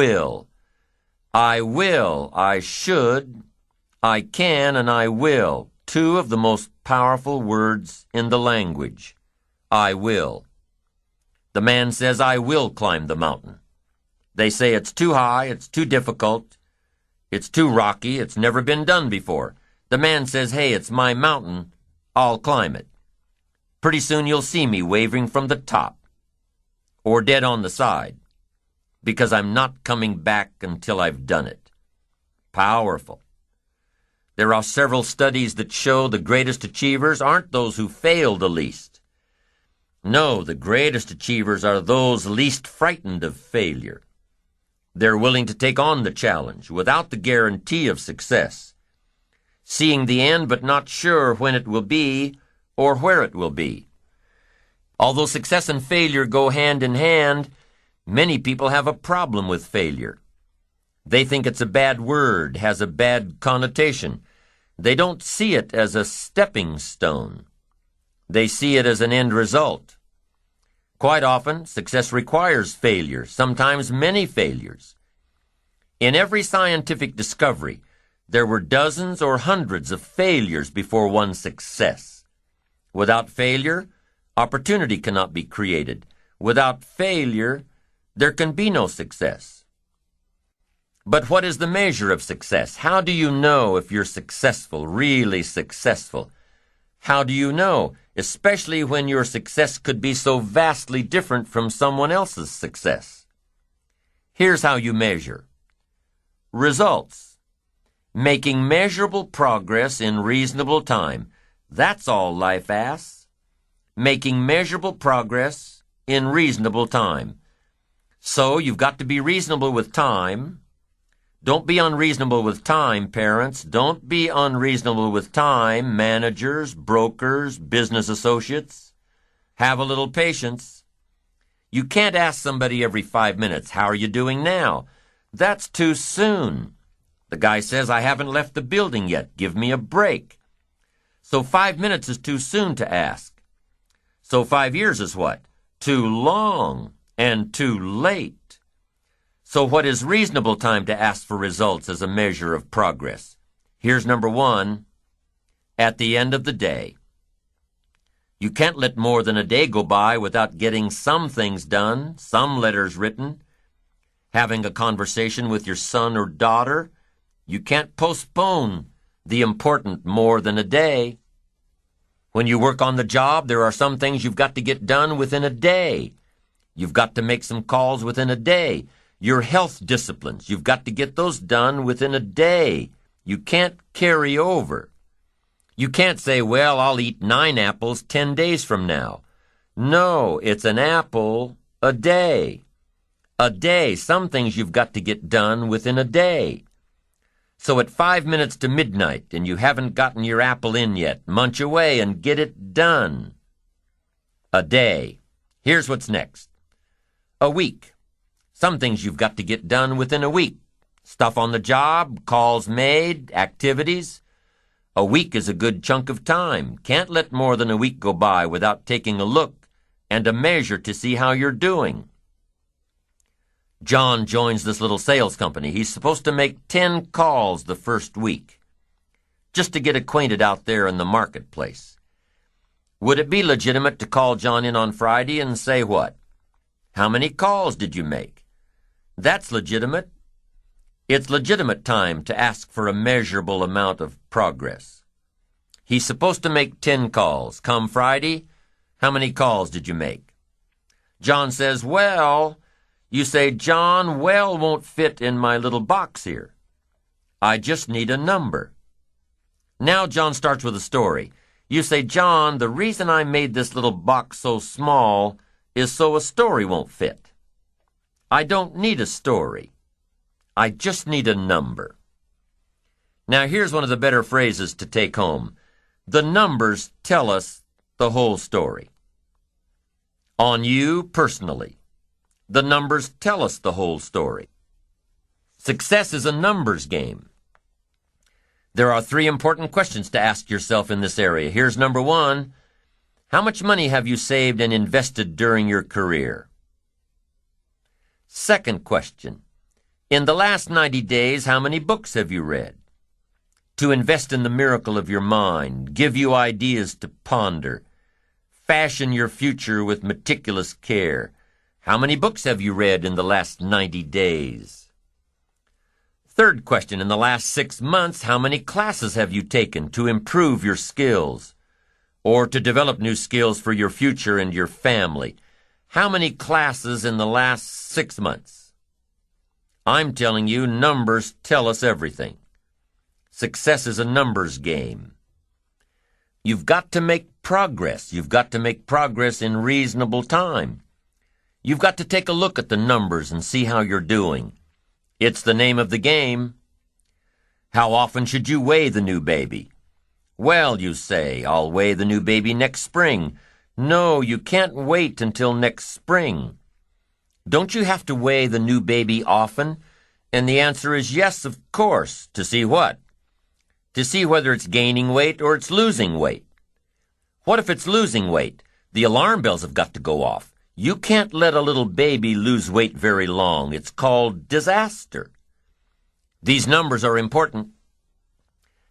will. I should, I can, and I will. Two of the most powerful words in the language. I will. The man says, I will climb the mountain. They say it's too high, it's too difficult, it's too rocky, it's never been done before. The man says, hey, it's my mountain, I'll climb it. Pretty soon you'll see me wavering from the top, or dead on the side, because I'm not coming back until I've done it. Powerful. There are several studies that show the greatest achievers aren't those who fail the least. No, the greatest achievers are those least frightened of failure. They're willing to take on the challenge without the guarantee of success, seeing the end but not sure when it will be or where it will be. Although success and failure go hand in hand, many people have a problem with failure. They think it's a bad word, has a bad connotation. They don't see it as a stepping stone. They see it as an end result. Quite often, success requires failure, sometimes many failures. In every scientific discovery, there were dozens or hundreds of failures before one success. Without failure, opportunity cannot be created. Without failure, there can be no success. But what is the measure of success? How do you know if you're successful, really successful? How do you know, especially when your success could be so vastly different from someone else's success? Here's how you measure. Results. Making measurable progress in reasonable time. That's all life asks. Making measurable progress in reasonable time. So you've got to be reasonable with time. Don't be unreasonable with time, parents. Don't be unreasonable with time, managers, brokers, business associates. Have a little patience. You can't ask somebody every 5 minutes, how are you doing now? That's too soon. The guy says, I haven't left the building yet. Give me a break. So 5 minutes is too soon to ask. So 5 years is what? Too long and too late. So what is reasonable time to ask for results as a measure of progress? Here's number 1. At the end of the day. You can't let more than a day go by without getting some things done, some letters written, having a conversation with your son or daughter. You can't postpone the important more than a day. When you work on the job, there are some things you've got to get done within a day. You've got to make some calls within a day. Your health disciplines, you've got to get those done within a day. You can't carry over. You can't say, well, I'll eat 9 apples 10 days from now. No, it's an apple a day. A day, some things you've got to get done within a day. So at 5 minutes to midnight and you haven't gotten your apple in yet, munch away and get it done. A day. Here's what's next. A week. Some things you've got to get done within a week. Stuff on the job, calls made, activities. A week is a good chunk of time. Can't let more than a week go by without taking a look and a measure to see how you're doing. John joins this little sales company. He's supposed to make 10 calls the first week, just to get acquainted out there in the marketplace. Would it be legitimate to call John in on Friday and say what? How many calls did you make? That's legitimate. It's legitimate time to ask for a measurable amount of progress. He's supposed to make 10 calls. Come Friday, how many calls did you make? John says, well, you say, John, well won't fit in my little box here. I just need a number. Now John starts with a story. You say, John, the reason I made this little box so small is so a story won't fit. I don't need a story. I just need a number. Now here's one of the better phrases to take home. The numbers tell us the whole story. On you personally, the numbers tell us the whole story. Success is a numbers game. There are 3 important questions to ask yourself in this area. Here's number 1. How much money have you saved and invested during your career? Second question, In the last 90 days, how many books have you read? To invest in the miracle of your mind, give you ideas to ponder, fashion your future with meticulous care. How many books have you read in the last 90 days? Third question, in the last 6 months, how many classes have you taken to improve your skills or to develop new skills for your future and your family? How many classes in the last 6 months? I'm telling you, numbers tell us everything. Success is a numbers game. You've got to make progress. You've got to make progress in reasonable time. You've got to take a look at the numbers and see how you're doing. It's the name of the game. How often should you weigh the new baby? Well, you say, I'll weigh the new baby next spring. No, you can't wait until next spring. Don't you have to weigh the new baby often? And the answer is yes, of course. To see what? To see whether it's gaining weight or it's losing weight. What if it's losing weight? The alarm bells have got to go off. You can't let a little baby lose weight very long. It's called disaster. These numbers are important.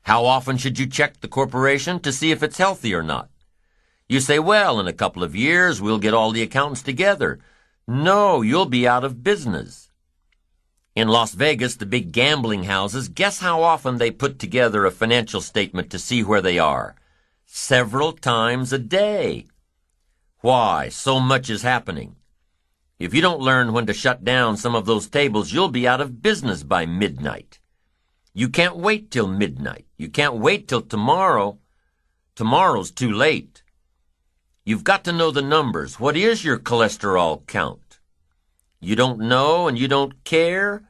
How often should you check the corporation to see if it's healthy or not? You say, well, in a couple of years, we'll get all the accountants together. No, you'll be out of business. In Las Vegas, the big gambling houses, guess how often they put together a financial statement to see where they are? Several times a day. Why? So much is happening. If you don't learn when to shut down some of those tables, you'll be out of business by midnight. You can't wait till midnight. You can't wait till tomorrow. Tomorrow's too late. You've got to know the numbers. What is your cholesterol count? You don't know and you don't care?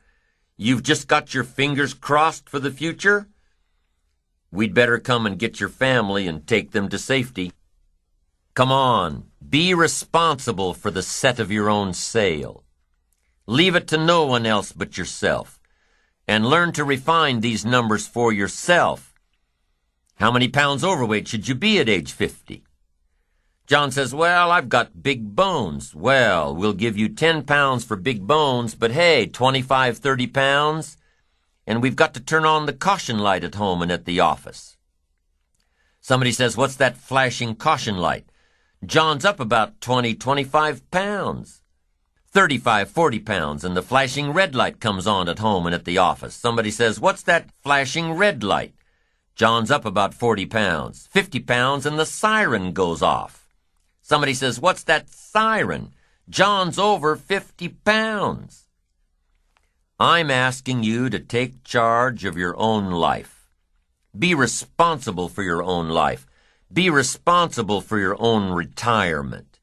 You've just got your fingers crossed for the future? We'd better come and get your family and take them to safety. Come on, be responsible for the set of your own sail. Leave it to no one else but yourself, and learn to refine these numbers for yourself. How many pounds overweight should you be at age 50? John says, well, I've got big bones. Well, we'll give you 10 pounds for big bones, but hey, 25, 30 pounds, and we've got to turn on the caution light at home and at the office. Somebody says, what's that flashing caution light? John's up about 20, 25 pounds. 35, 40 pounds, and the flashing red light comes on at home and at the office. Somebody says, what's that flashing red light? John's up about 40 pounds. 50 pounds, and the siren goes off. Somebody says, what's that siren? John's over 50 pounds. I'm asking you to take charge of your own life. Be responsible for your own life. Be responsible for your own retirement.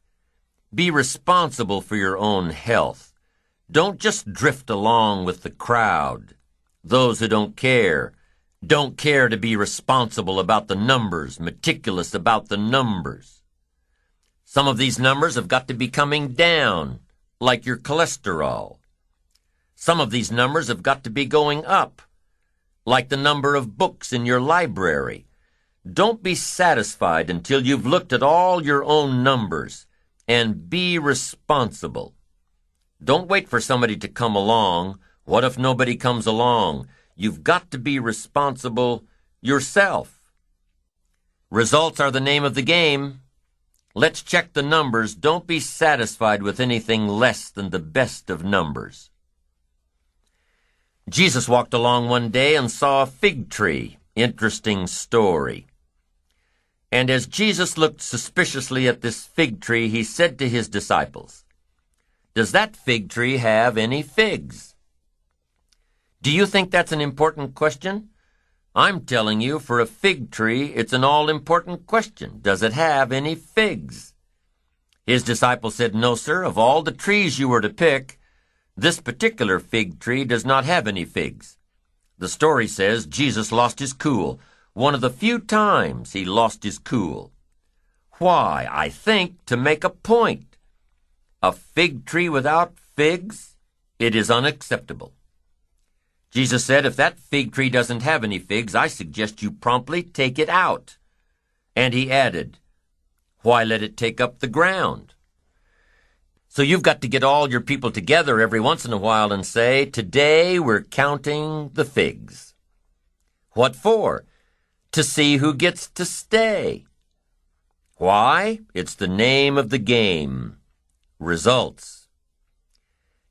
Be responsible for your own health. Don't just drift along with the crowd. Those who don't care to be responsible about the numbers, meticulous about the numbers. Some of these numbers have got to be coming down, like your cholesterol. Some of these numbers have got to be going up, like the number of books in your library. Don't be satisfied until you've looked at all your own numbers, and be responsible. Don't wait for somebody to come along. What if nobody comes along? You've got to be responsible yourself. Results are the name of the game. Let's check the numbers. Don't be satisfied with anything less than the best of numbers. Jesus walked along one day and saw a fig tree. Interesting story. And as Jesus looked suspiciously at this fig tree, he said to his disciples, does that fig tree have any figs? Do you think that's an important question? I'm telling you, for a fig tree, it's an all-important question. Does it have any figs? His disciples said, no, sir, of all the trees you were to pick, this particular fig tree does not have any figs. The story says Jesus lost his cool. One of the few times he lost his cool. Why? I think to make a point. A fig tree without figs? It is unacceptable. Jesus said, if that fig tree doesn't have any figs, I suggest you promptly take it out. And he added, why let it take up the ground? So you've got to get all your people together every once in a while and say, today we're counting the figs. What for? To see who gets to stay. Why? It's the name of the game. Results.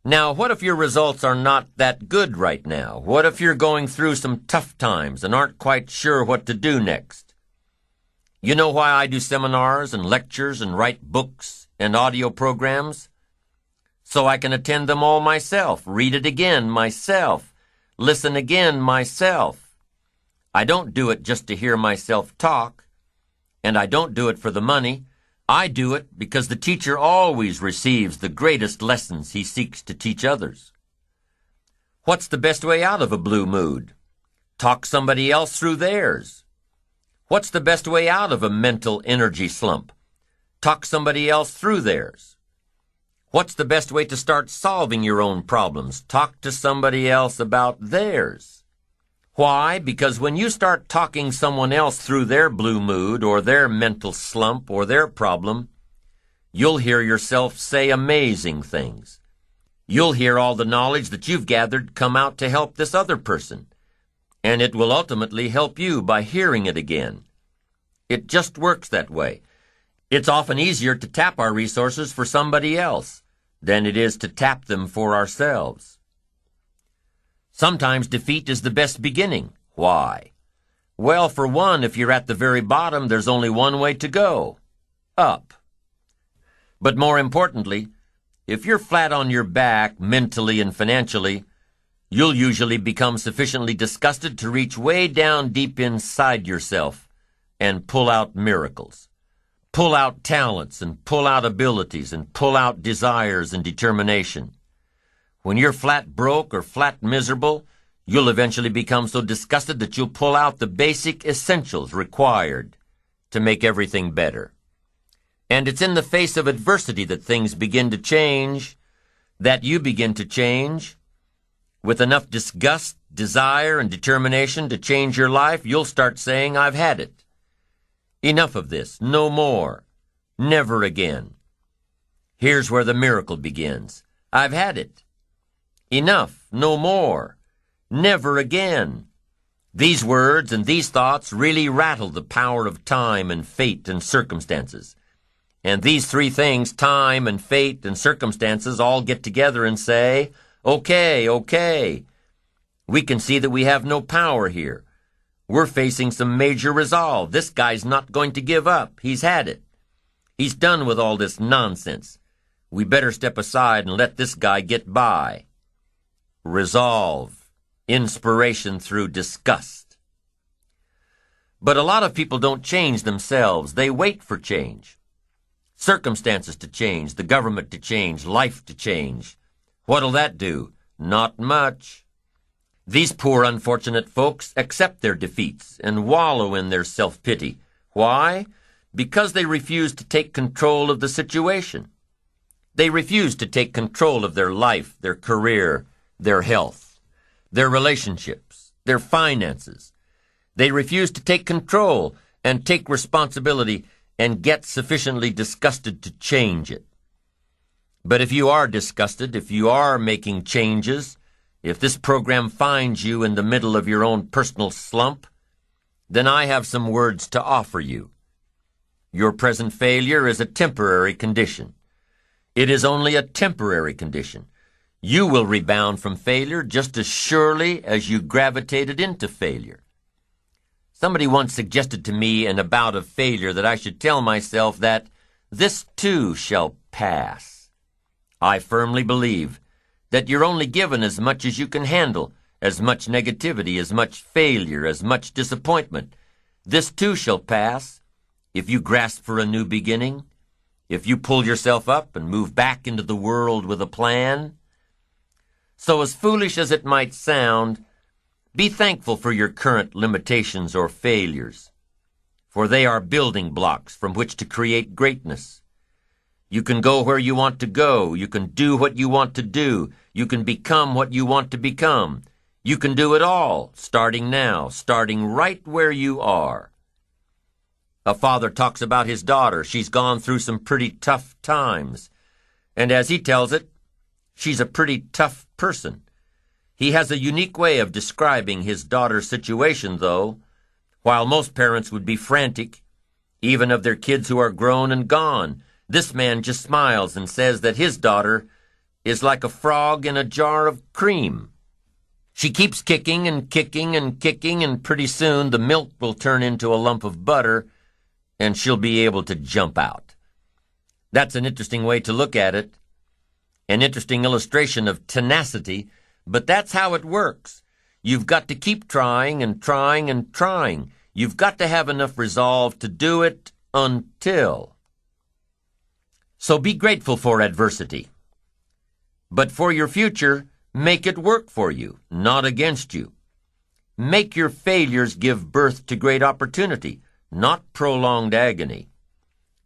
Now, what if your results are not that good right now? What if you're going through some tough times and aren't quite sure what to do next? You know why I do seminars and lectures and write books and audio programs? So I can attend them all myself, read it again myself, listen again myself. I don't do it just to hear myself talk, and I don't do it for the money. I do it because the teacher always receives the greatest lessons he seeks to teach others. What's the best way out of a blue mood? Talk somebody else through theirs. What's the best way out of a mental energy slump? Talk somebody else through theirs. What's the best way to start solving your own problems? Talk to somebody else about theirs. Why? Because when you start talking someone else through their blue mood or their mental slump or their problem, you'll hear yourself say amazing things. You'll hear all the knowledge that you've gathered come out to help this other person, and it will ultimately help you by hearing it again. It just works that way. It's often easier to tap our resources for somebody else than it is to tap them for ourselves. Sometimes defeat is the best beginning. Why? Well, for one, if you're at the very bottom, there's only one way to go: up. But more importantly, if you're flat on your back mentally and financially, you'll usually become sufficiently disgusted to reach way down deep inside yourself and pull out miracles. Pull out talents and pull out abilities and pull out desires and determination. When you're flat broke or flat miserable, you'll eventually become so disgusted that you'll pull out the basic essentials required to make everything better. And it's in the face of adversity that things begin to change, that you begin to change. With enough disgust, desire, and determination to change your life, you'll start saying, I've had it. Enough of this, no more, never again. Here's where the miracle begins. I've had it. Enough, no more, never again. These words and these thoughts really rattle the power of time and fate and circumstances. And these three things, time and fate and circumstances, all get together and say, okay. We can see that we have no power here. We're facing some major resolve. This guy's not going to give up. He's had it. He's done with all this nonsense. We better step aside and let this guy get by. Resolve. Inspiration through disgust. But a lot of people don't change themselves. They wait for change. Circumstances to change, the government to change, life to change. What'll that do? Not much. These poor unfortunate folks accept their defeats and wallow in their self-pity. Why? Because they refuse to take control of the situation. They refuse to take control of their life, their career, their health, their relationships, their finances. They refuse to take control and take responsibility and get sufficiently disgusted to change it. But if you are disgusted, if you are making changes, if this program finds you in the middle of your own personal slump, then I have some words to offer you. Your present failure is a temporary condition. It is only a temporary condition. You will rebound from failure just as surely as you gravitated into failure. Somebody once suggested to me in a bout of failure that I should tell myself that this too shall pass. I firmly believe that you're only given as much as you can handle, as much negativity, as much failure, as much disappointment. This too shall pass if you grasp for a new beginning, if you pull yourself up and move back into the world with a plan. So as foolish as it might sound, be thankful for your current limitations or failures, for they are building blocks from which to create greatness. You can go where you want to go. You can do what you want to do. You can become what you want to become. You can do it all, starting now, starting right where you are. A father talks about his daughter. She's gone through some pretty tough times. And as he tells it, she's a pretty tough person. He has a unique way of describing his daughter's situation, though. While most parents would be frantic, even of their kids who are grown and gone, this man just smiles and says that his daughter is like a frog in a jar of cream. She keeps kicking and kicking and kicking, and pretty soon the milk will turn into a lump of butter, and she'll be able to jump out. That's an interesting way to look at it, an interesting illustration of tenacity, but that's how it works. You've got to keep trying and trying and trying. You've got to have enough resolve to do it until. So be grateful for adversity. But for your future, make it work for you, not against you. Make your failures give birth to great opportunity, not prolonged agony.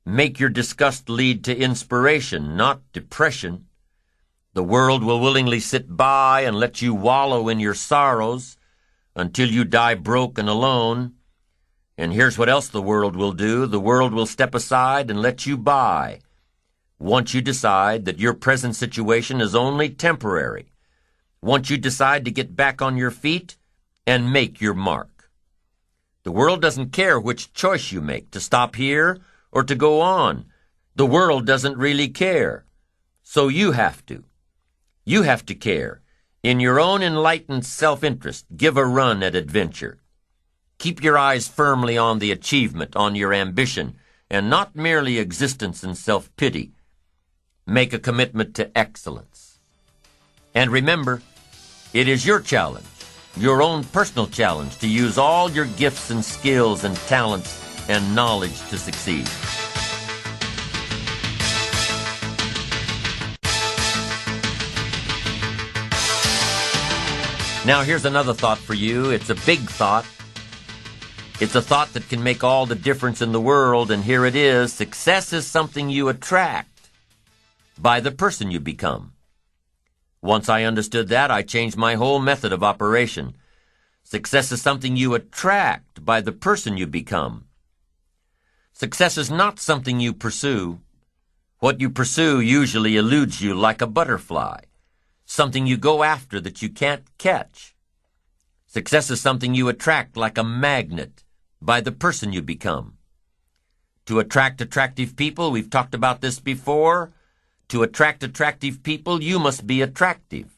Make your disgust lead to inspiration, not depression. The world will willingly sit by and let you wallow in your sorrows until you die broke and alone. And here's what else the world will do. The world will step aside and let you by. Once you decide that your present situation is only temporary. Once you decide to get back on your feet and make your mark. The world doesn't care which choice you make, to stop here or to go on. The world doesn't really care. So you have to. You have to care. In your own enlightened self-interest, give a run at adventure. Keep your eyes firmly on the achievement, on your ambition, and not merely existence and self-pity. Make a commitment to excellence. And remember, it is your challenge, your own personal challenge, to use all your gifts and skills and talents and knowledge to succeed. Now here's another thought for you. It's a big thought. It's a thought that can make all the difference in the world, and here it is. Success is something you attract by the person you become. Once I understood that, I changed my whole method of operation. Success is something you attract by the person you become. Success is not something you pursue. What you pursue usually eludes you like a butterfly, something you go after that you can't catch. Success is something you attract like a magnet by the person you become. To attract attractive people, we've talked about this before. To attract attractive people, you must be attractive.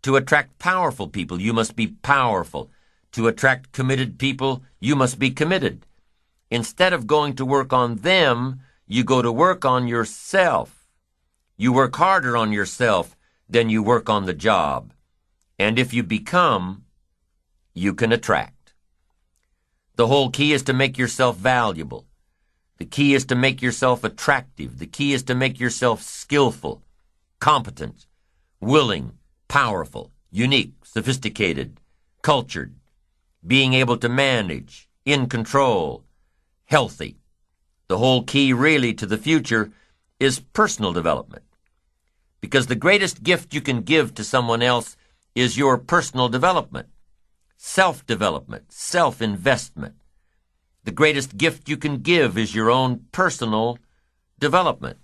To attract powerful people, you must be powerful. To attract committed people, you must be committed. Instead of going to work on them, you go to work on yourself. You work harder on yourself than you work on the job. And if you become, you can attract. The whole key is to make yourself valuable. The key is to make yourself attractive. The key is to make yourself skillful, competent, willing, powerful, unique, sophisticated, cultured, being able to manage, in control, healthy. The whole key really to the future is personal development. Because the greatest gift you can give to someone else is your personal development, self-development, self-investment. The greatest gift you can give is your own personal development.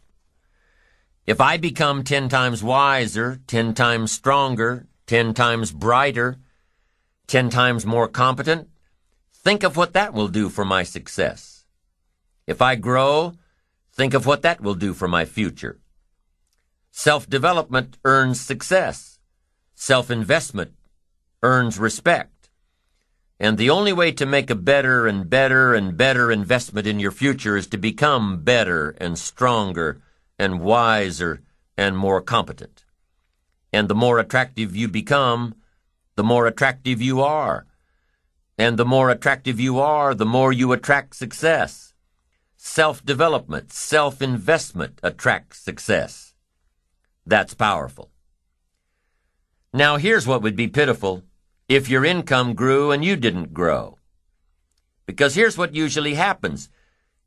If I become 10 times wiser, 10 times stronger, 10 times brighter, 10 times more competent, think of what that will do for my success. If I grow, think of what that will do for my future. Self-development earns success. Self-investment earns respect. And the only way to make a better and better and better investment in your future is to become better and stronger and wiser and more competent. And the more attractive you become, the more attractive you are. And the more attractive you are, the more you attract success. Self-development, self-investment attracts success. That's powerful. Now here's what would be pitiful if your income grew and you didn't grow. Because here's what usually happens.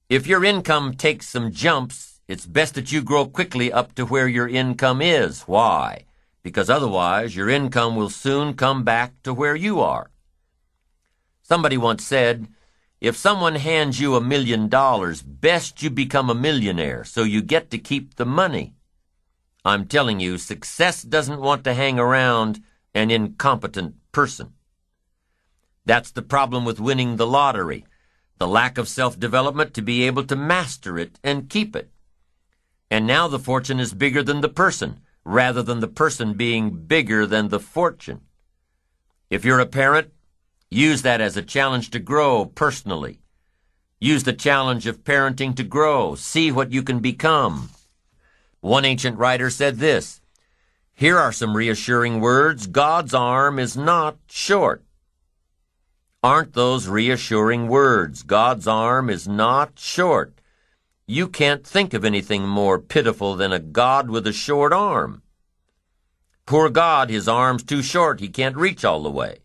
If your income takes some jumps, it's best that you grow quickly up to where your income is. Why? Because otherwise your income will soon come back to where you are. Somebody once said, if someone hands you $1 million, best you become a millionaire so you get to keep the money. I'm telling you, success doesn't want to hang around an incompetent person. That's the problem with winning the lottery, the lack of self-development to be able to master it and keep it. And now the fortune is bigger than the person, rather than the person being bigger than the fortune. If you're a parent, use that as a challenge to grow personally. Use the challenge of parenting to grow. See what you can become. One ancient writer said this, "Here are some reassuring words. God's arm is not short." Aren't those reassuring words? God's arm is not short. You can't think of anything more pitiful than a God with a short arm. Poor God, his arm's too short. He can't reach all the way.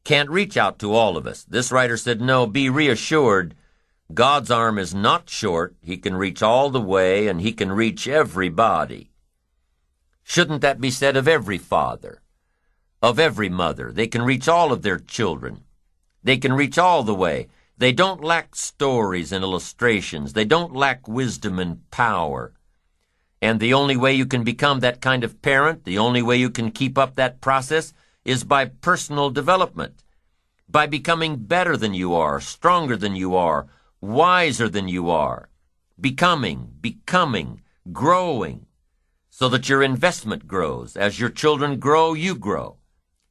Can't reach out to all of us. This writer said, no, be reassured. God's arm is not short. He can reach all the way, and he can reach everybody. Shouldn't that be said of every father, of every mother? They can reach all of their children. They can reach all the way. They don't lack stories and illustrations. They don't lack wisdom and power. And the only way you can become that kind of parent, the only way you can keep up that process, is by personal development, by becoming better than you are, stronger than you are, wiser than you are, becoming, growing, so that your investment grows. As your children grow, you grow.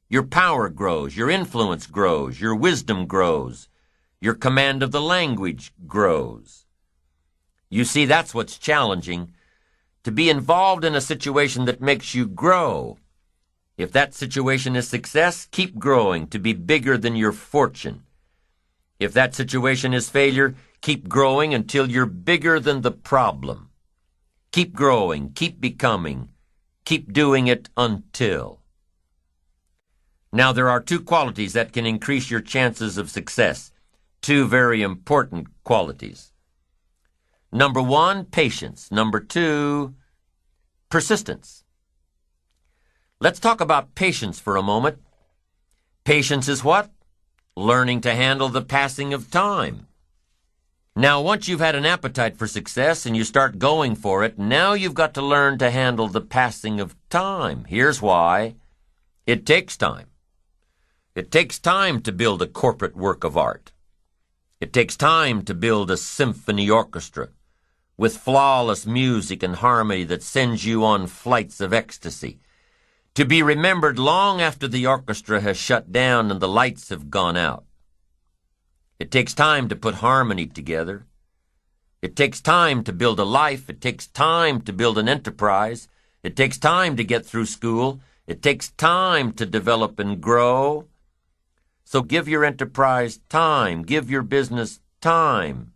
Your power grows, your influence grows, your wisdom grows, your command of the language grows. You see, that's what's challenging, to be involved in a situation that makes you grow. If that situation is success, keep growing to be bigger than your fortune. If that situation is failure, keep growing until you're bigger than the problem. Keep growing, keep becoming, keep doing it until. Now, there are two qualities that can increase your chances of success, two very important qualities. Number one, patience. Number two, persistence. Let's talk about patience for a moment. Patience is what? Learning to handle the passing of time. Now, once you've had an appetite for success and you start going for it, now you've got to learn to handle the passing of time. Here's why. It takes time. It takes time to build a corporate work of art. It takes time to build a symphony orchestra with flawless music and harmony that sends you on flights of ecstasy, to be remembered long after the orchestra has shut down and the lights have gone out. It takes time to put harmony together. It takes time to build a life. It takes time to build an enterprise. It takes time to get through school. It takes time to develop and grow. So give your enterprise time. Give your business time.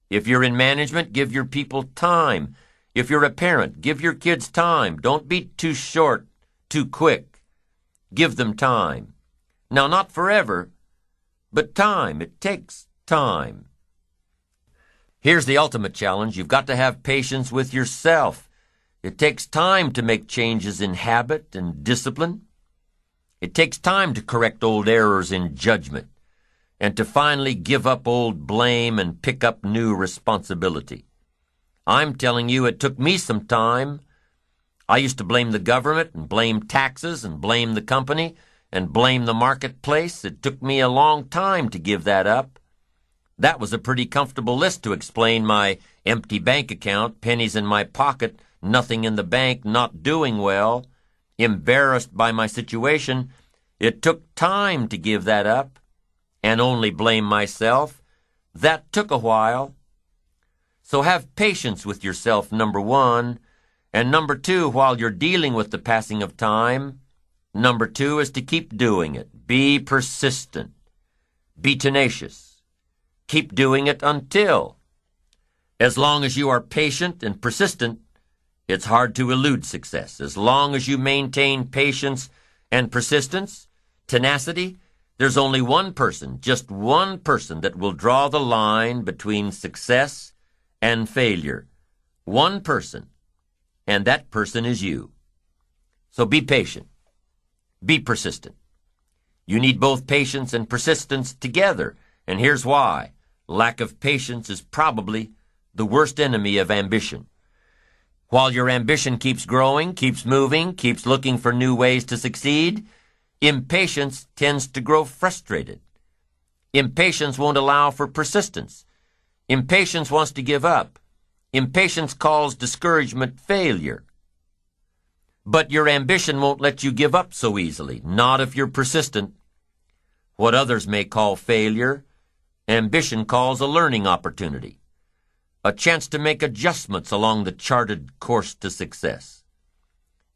If you're in management, give your people time. If you're a parent, give your kids time. Don't be too short, too quick. Give them time. Now, not forever, but time. It takes time. Here's the ultimate challenge. You've got to have patience with yourself. It takes time to make changes in habit and discipline. It takes time to correct old errors in judgment and to finally give up old blame and pick up new responsibility. I'm telling you, it took me some time. I used to blame the government and blame taxes and blame the company and blame the marketplace. It took me a long time to give that up. That was a pretty comfortable list to explain my empty bank account, pennies in my pocket, nothing in the bank, not doing well, embarrassed by my situation. It took time to give that up and only blame myself. That took a while. So have patience with yourself, number one. And number two, while you're dealing with the passing of time, number two is to keep doing it. Be persistent. Be tenacious. Keep doing it until. As long as you are patient and persistent, it's hard to elude success. As long as you maintain patience and persistence, tenacity, there's only one person, just one person that will draw the line between success and failure. One person, and that person is you. So be patient. Be persistent. You need both patience and persistence together, and here's why. Lack of patience is probably the worst enemy of ambition. While your ambition keeps growing, keeps moving, keeps looking for new ways to succeed, impatience tends to grow frustrated. Impatience won't allow for persistence. Impatience wants to give up. Impatience calls discouragement failure. But your ambition won't let you give up so easily, not if you're persistent. What others may call failure, ambition calls a learning opportunity, a chance to make adjustments along the charted course to success.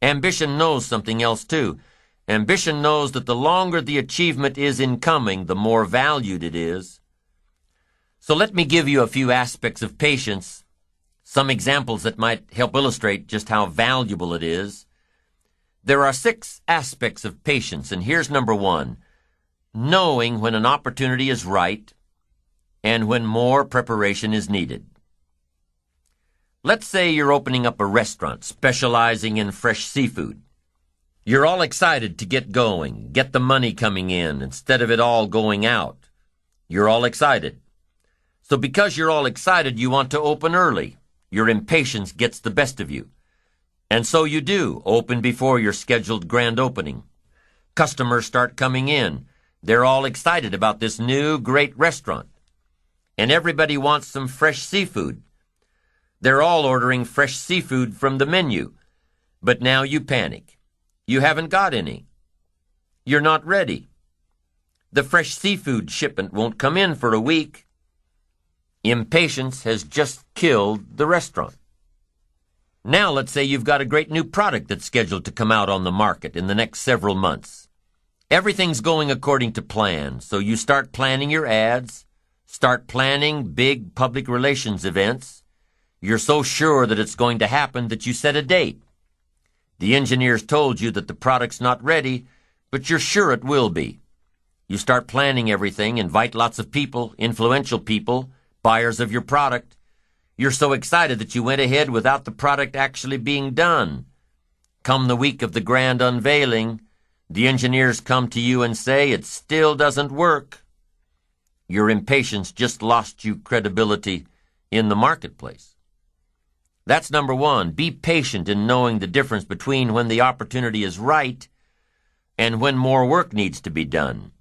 Ambition knows something else too. Ambition knows that the longer the achievement is in coming, the more valued it is. So let me give you a few aspects of patience, some examples that might help illustrate just how valuable it is. There are 6 aspects of patience, and here's number 1, knowing when an opportunity is right and when more preparation is needed. Let's say you're opening up a restaurant specializing in fresh seafood. You're all excited to get going, get the money coming in instead of it all going out. You're all excited. So because you're all excited, you want to open early. Your impatience gets the best of you. And so you do, open before your scheduled grand opening. Customers start coming in. They're all excited about this new great restaurant. And everybody wants some fresh seafood. They're all ordering fresh seafood from the menu. But now you panic. You haven't got any. You're not ready. The fresh seafood shipment won't come in for a week. Impatience has just killed the restaurant. Now let's say you've got a great new product that's scheduled to come out on the market in the next several months. Everything's going according to plan, so you start planning your ads, start planning big public relations events. You're so sure that it's going to happen that you set a date. The engineers told you that the product's not ready, but you're sure it will be. You start planning everything, invite lots of people, influential people, buyers of your product. You're so excited that you went ahead without the product actually being done. Come the week of the grand unveiling, the engineers come to you and say it still doesn't work. Your impatience just lost you credibility in the marketplace. That's number 1. Be patient in knowing the difference between when the opportunity is right and when more work needs to be done.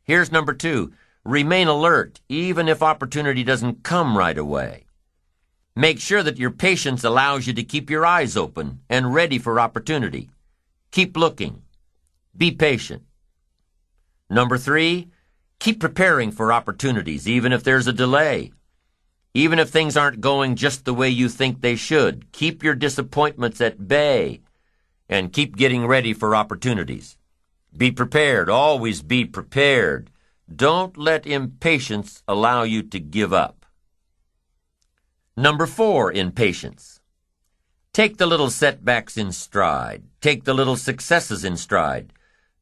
Here's number 2. Remain alert, even if opportunity doesn't come right away. Make sure that your patience allows you to keep your eyes open and ready for opportunity. Keep looking. Be patient. Number 3, keep preparing for opportunities, even if there's a delay. Even if things aren't going just the way you think they should, keep your disappointments at bay and keep getting ready for opportunities. Be prepared. Always be prepared. Don't let impatience allow you to give up. Number 4 in patience. Take the little setbacks in stride. Take the little successes in stride.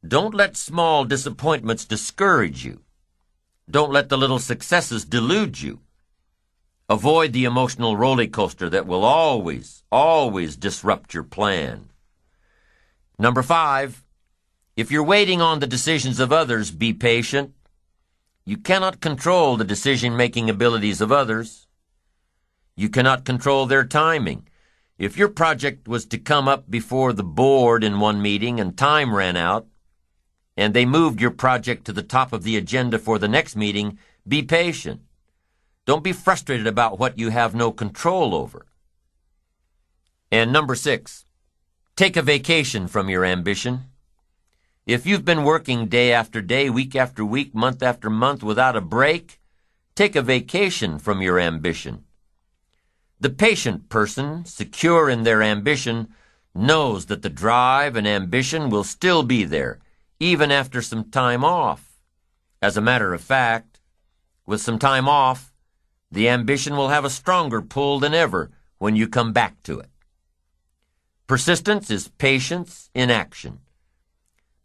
Don't let small disappointments discourage you. Don't let the little successes delude you. Avoid the emotional roller coaster that will always disrupt your plan. Number 5, if you're waiting on the decisions of others, be patient. You cannot control the decision-making abilities of others. You cannot control their timing. If your project was to come up before the board in one meeting and time ran out, and they moved your project to the top of the agenda for the next meeting, be patient. Don't be frustrated about what you have no control over. And number 6, take a vacation from your ambition. If you've been working day after day, week after week, month after month without a break, take a vacation from your ambition. The patient person, secure in their ambition, knows that the drive and ambition will still be there, even after some time off. As a matter of fact, with some time off, the ambition will have a stronger pull than ever when you come back to it. Persistence is patience in action.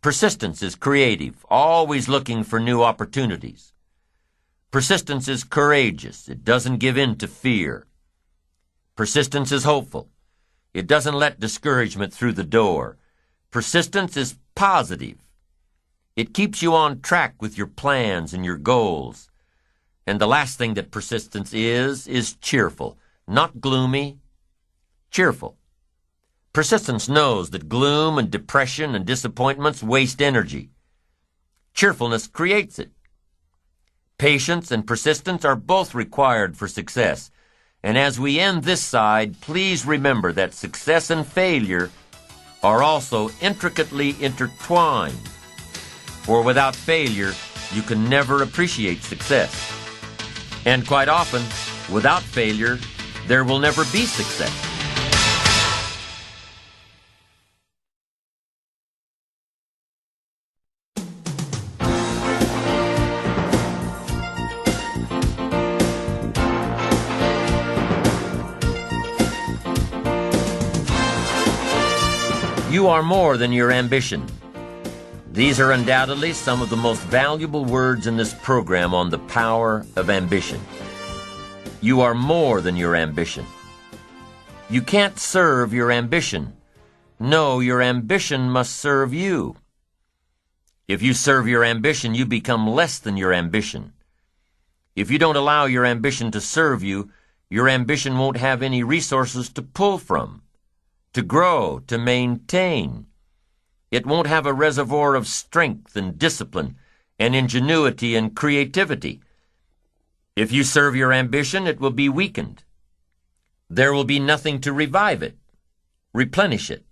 Persistence is creative, always looking for new opportunities. Persistence is courageous. It doesn't give in to fear. Persistence is hopeful. It doesn't let discouragement through the door. Persistence is positive. It keeps you on track with your plans and your goals. And the last thing that persistence is cheerful, not gloomy, cheerful. Persistence knows that gloom and depression and disappointments waste energy. Cheerfulness creates it. Patience and persistence are both required for success. And as we end this side, please remember that success and failure are also intricately intertwined. For without failure, you can never appreciate success. And quite often, without failure, there will never be success. You are more than your ambition. These are undoubtedly some of the most valuable words in this program on the power of ambition. You are more than your ambition. You can't serve your ambition. No, your ambition must serve you. If you serve your ambition, you become less than your ambition. If you don't allow your ambition to serve you, your ambition won't have any resources to pull from, to grow, to maintain. It won't have a reservoir of strength and discipline and ingenuity and creativity. If you serve your ambition, it will be weakened. There will be nothing to revive it, replenish it.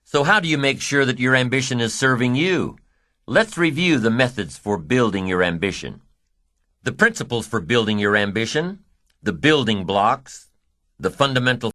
So how do you make sure that your ambition is serving you? Let's review the methods for building your ambition. The principles for building your ambition, the building blocks, the fundamental